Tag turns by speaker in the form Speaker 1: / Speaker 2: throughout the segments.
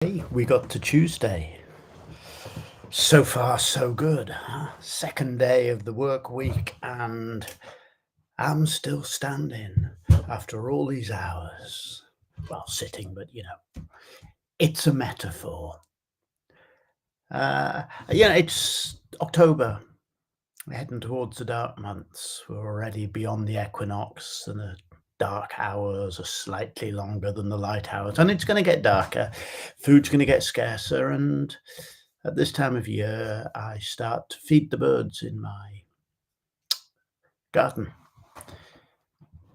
Speaker 1: Hey, we got to Tuesday. So far, so good. Second day of the work week, and I'm still standing after all these hours. Well, sitting, but it's a metaphor. It's October. We're heading towards the dark months. We're already beyond the equinox, and the dark hours are slightly longer than the light hours, and it's going to get darker. Food's going to get scarcer, and at this time of year, I start to feed the birds in my garden.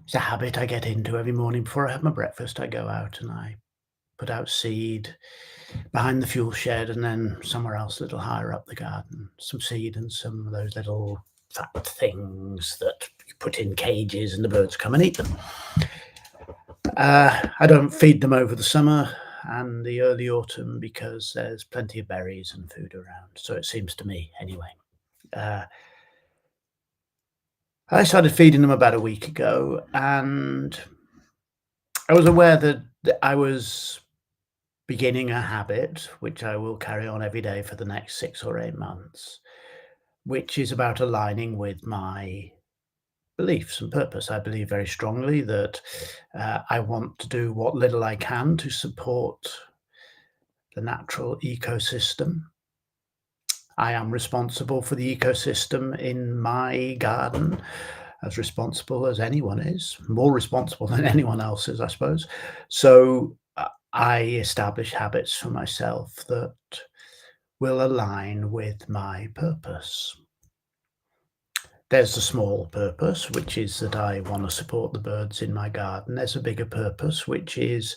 Speaker 1: It's a habit I get into every morning before I have my breakfast. I go out and I put out seed behind the fuel shed, and then somewhere else a little higher up the garden, some seed and some of those little fat things that you put in cages and the birds come and eat them. I don't feed them over the summer and the early autumn because there's plenty of berries and food around. So it seems to me anyway. I started feeding them about a week ago, and I was aware that I was beginning a habit, which I will carry on every day for the next 6 or 8 months, which is about aligning with my beliefs and purpose. I believe very strongly that I want to do what little I can to support the natural ecosystem. I am responsible for the ecosystem in my garden, as responsible as anyone is, more responsible than anyone else is, I suppose. So I establish habits for myself that will align with my purpose. There's a small purpose, which is that I want to support the birds in my garden. There's a bigger purpose, which is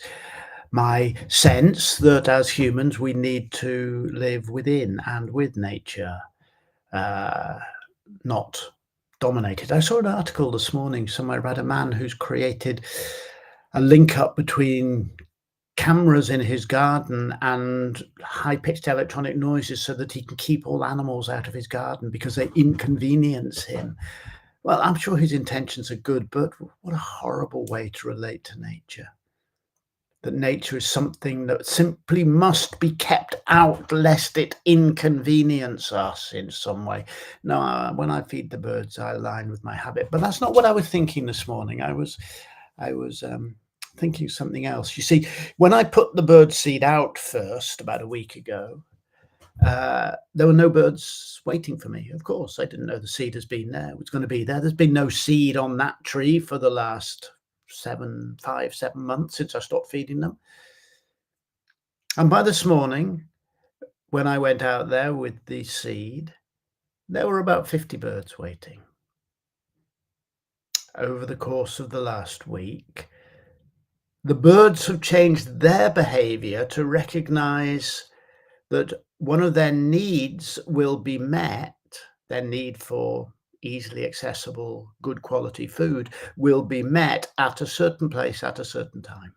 Speaker 1: my sense that as humans, we need to live within and with nature, uh, not dominated. I saw an article this morning somewhere about a man who's created a link up between cameras in his garden and high-pitched electronic noises so that he can keep all animals out of his garden because they inconvenience him. Well, I'm sure his intentions are good, but what a horrible way to relate to nature. That nature is something that simply must be kept out lest it inconvenience us in some way. No, when I feed the birds, I align with my habit. But that's not what I was thinking this morning. I was thinking something else. You see, when I put the bird seed out first about a week ago, there were no birds waiting for me. Of course, I didn't know the seed has been there. It was going to be there. There's been no seed on that tree for the last 5, 7 months since I stopped feeding them. And by this morning, when I went out there with the seed, there were about 50 birds waiting. Over the course of the last week, the birds have changed their behavior to recognize that one of their needs will be met, their need for easily accessible, good quality food will be met at a certain place at a certain time.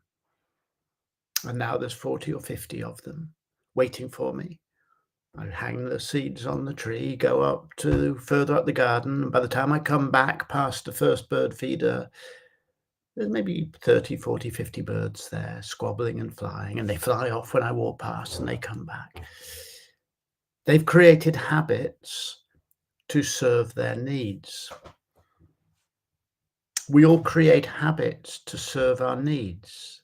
Speaker 1: And now there's 40 or 50 of them waiting for me. I hang the seeds on the tree, go up to further up the garden, and by the time I come back past the first bird feeder, there's maybe 30, 40, 50 birds there squabbling and flying, and they fly off when I walk past and they come back. They've created habits to serve their needs. We all create habits to serve our needs.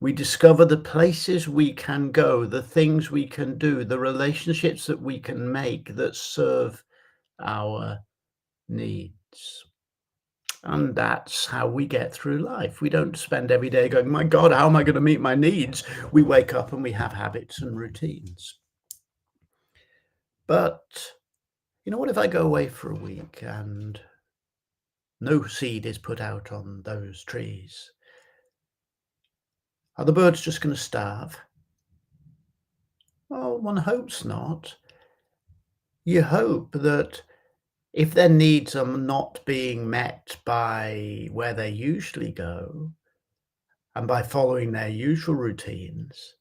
Speaker 1: We discover the places we can go, the things we can do, the relationships that we can make that serve our needs. And that's how we get through life. We don't spend every day going, my God, how am I going to meet my needs? We wake up and we have habits and routines. But what if I go away for a week and no seed is put out on those trees? Are the birds just going to starve? Well, one hopes not. You hope that if their needs are not being met by where they usually go and by following their usual routines,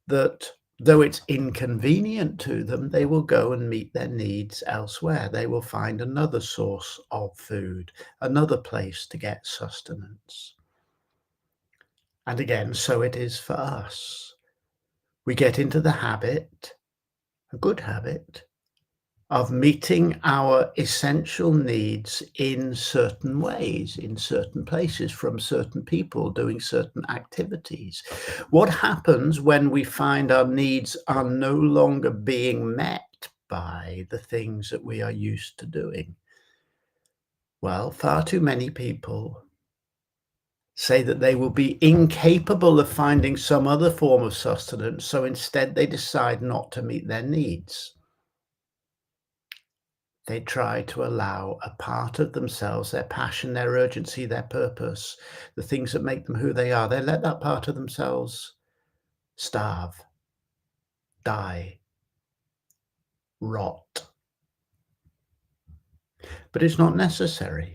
Speaker 1: that though it's inconvenient to them, they will go and meet their needs elsewhere. They will find another source of food, another place to get sustenance. And again, so it is for us. We get into the habit, a good habit, of meeting our essential needs in certain ways, in certain places, from certain people, doing certain activities. What happens when we find our needs are no longer being met by the things that we are used to doing? Well, far too many people say that they will be incapable of finding some other form of sustenance, so instead they decide not to meet their needs. They try to allow a part of themselves, their passion, their urgency, their purpose, the things that make them who they are, they let that part of themselves starve, die, rot. But it's not necessary.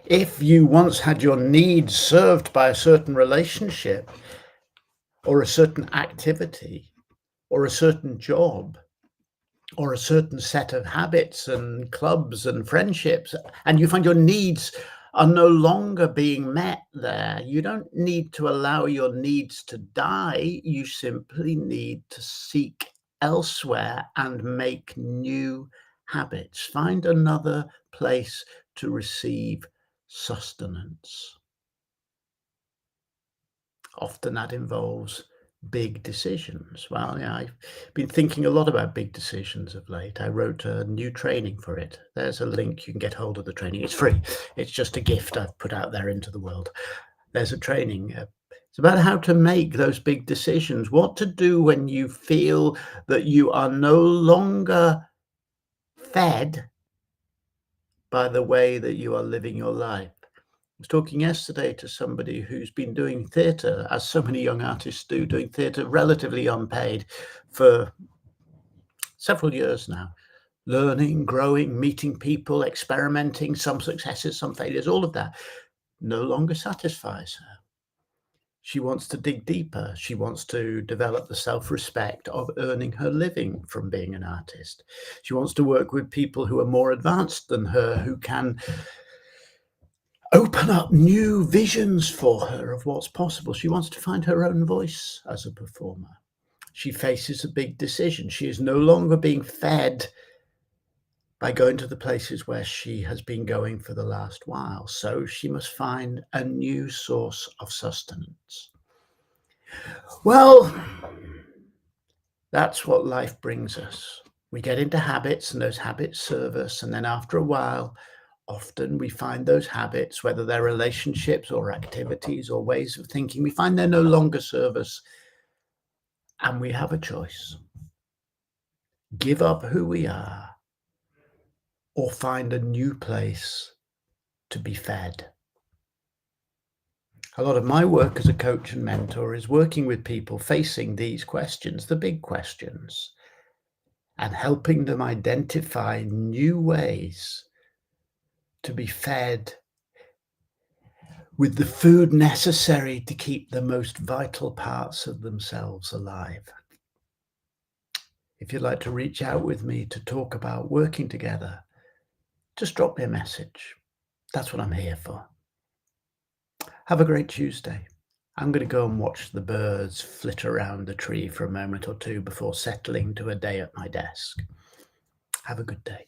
Speaker 1: If you once had your needs served by a certain relationship or a certain activity or a certain job, or a certain set of habits and clubs and friendships, and you find your needs are no longer being met there, you don't need to allow your needs to die. You simply need to seek elsewhere and make new habits. Find another place to receive sustenance. Often that involves big decisions. Well, yeah, I've been thinking a lot about big decisions of late. I wrote a new training for it. There's a link. You can get hold of the training. It's free. It's just a gift I've put out there into the world. There's a training. It's about how to make those big decisions, what to do when you feel that you are no longer fed by the way that you are living your life. I was talking yesterday to somebody who's been doing theatre, as so many young artists do, doing theatre relatively unpaid for several years now, learning, growing, meeting people, experimenting, some successes, some failures, all of that no longer satisfies her. She wants to dig deeper. She wants to develop the self-respect of earning her living from being an artist. She wants to work with people who are more advanced than her, who can open up new visions for her of what's possible. She wants to find her own voice as a performer. She faces a big decision. She is no longer being fed by going to the places where she has been going for the last while. So she must find a new source of sustenance. Well, that's what life brings us. We get into habits, and those habits serve us. And then after a while, often we find those habits, whether they're relationships or activities or ways of thinking, we find they no longer serve us. And we have a choice. Give up who we are or find a new place to be fed. A lot of my work as a coach and mentor is working with people facing these questions, the big questions, and helping them identify new ways to be fed with the food necessary to keep the most vital parts of themselves alive. If you'd like to reach out with me to talk about working together, just drop me a message. That's what I'm here for. Have a great Tuesday. I'm going to go and watch the birds flit around the tree for a moment or two before settling to a day at my desk. Have a good day.